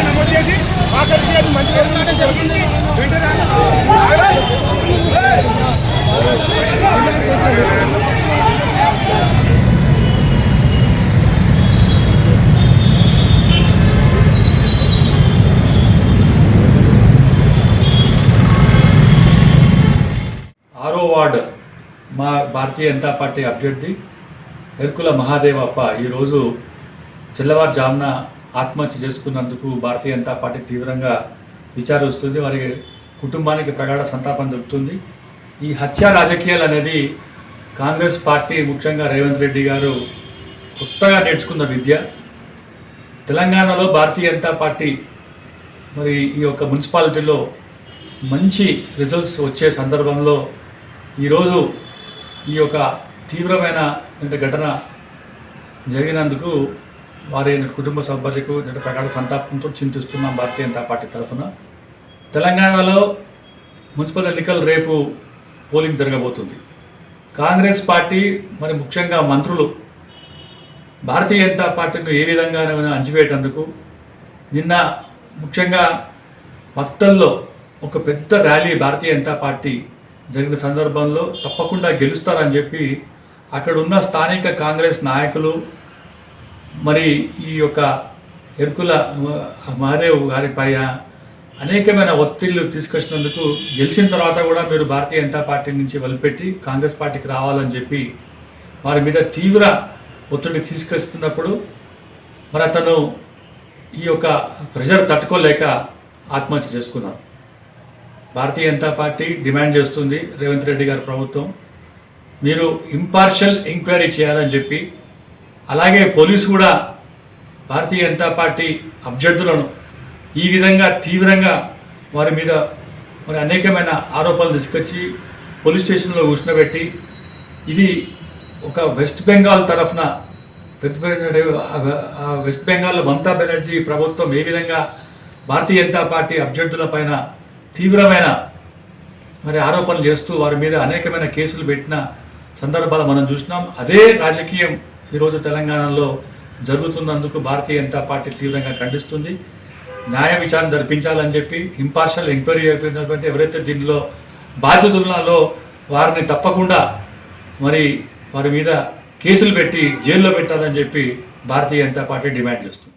నమోదు చేసి ఆఖరికి అది మంచి జరిగించి ఆరో వార్డు మా భారతీయ జనతా పార్టీ అభ్యర్థి ఎర్కుల మహాదేవప్ప ఈరోజు తెల్లవారుజామున ఆత్మహత్య చేసుకున్నందుకు భారతీయ జనతా పార్టీ తీవ్రంగా విచారిస్తుంది. వారి కుటుంబానికి ప్రగాఢ సంతాపం తెలుపుతుంది. ఈ హత్య రాజకీయాలు అనేది కాంగ్రెస్ పార్టీ ముఖ్యంగా రేవంత్ రెడ్డి గారు కొత్తగా నేర్చుకున్న విద్య. తెలంగాణలో భారతీయ జనతా పార్టీ మరి ఈ యొక్క మున్సిపాలిటీలో మంచి రిజల్ట్స్ వచ్చే సందర్భంలో ఈరోజు ఈ యొక్క తీవ్రమైన ఘటన జరిగినందుకు వారి కుటుంబ సభ్యులకు ప్రగాఢ సంతాపంతో చింతిస్తున్నాం. భారతీయ జనతా పార్టీ తరఫున తెలంగాణలో మున్సిపల్ ఎన్నికలు రేపు పోలింగ్ జరగబోతుంది. కాంగ్రెస్ పార్టీ మరి ముఖ్యంగా మంత్రులు భారతీయ జనతా పార్టీని ఏ విధంగా అంచివేయటందుకు నిన్న ముఖ్యంగా మక్తల్లో ఒక పెద్ద ర్యాలీ భారతీయ జనతా పార్టీ జరిగిన సందర్భంలో తప్పకుండా గెలుస్తారని చెప్పి అక్కడ ఉన్న స్థానిక కాంగ్రెస్ నాయకులు మరి ఈ యొక్క ఎర్కుల మహాదేవ్ గారిపై అనేకమైన ఒత్తిళ్లు తీసుకొచ్చినందుకు గెలిచిన తర్వాత కూడా మీరు భారతీయ జనతా పార్టీ నుంచి వదిలిపెట్టి కాంగ్రెస్ పార్టీకి రావాలని చెప్పి వారి మీద తీవ్ర ఒత్తిడి తీసుకొస్తున్నప్పుడు మరి అతను ఈ యొక్క ప్రెషర్ తట్టుకోలేక ఆత్మహత్య చేసుకున్నారు. భారతీయ జనతా పార్టీ డిమాండ్ చేస్తుంది రేవంత్ రెడ్డి గారి ప్రభుత్వం మీరు ఇంపార్షియల్ ఎంక్వైరీ చేయాలని చెప్పి, అలాగే పోలీసు కూడా భారతీయ జనతా పార్టీ అభ్యర్థులను ఈ విధంగా తీవ్రంగా వారి మీద మరి అనేకమైన ఆరోపణలు తీసుకొచ్చి పోలీస్ స్టేషన్లో కూర్చునబెట్టి ఇది ఒక వెస్ట్ బెంగాల్ తరఫున వెస్ట్ బెంగాల్లో మమతా బెనర్జీ ప్రభుత్వం ఏ విధంగా భారతీయ జనతా పార్టీ అభ్యర్థుల పైన తీవ్రమైన మరి ఆరోపణలు చేస్తూ వారి మీద అనేకమైన కేసులు పెట్టిన సందర్భాలు మనం చూసినాం. అదే రాజకీయం ఈరోజు తెలంగాణలో జరుగుతున్నందుకు భారతీయ జనతా పార్టీ తీవ్రంగా ఖండిస్తుంది. న్యాయ విచారణ జరిపించాలని చెప్పి ఇంపార్షియల్ ఎంక్వైరీ జరిపించినటువంటి ఎవరైతే దీనిలో బాధ్యతలున్నారో వారిని తప్పకుండా మరి వారి మీద కేసులు పెట్టి జైల్లో పెట్టాలని చెప్పి భారతీయ జనతా పార్టీ డిమాండ్ చేస్తుంది.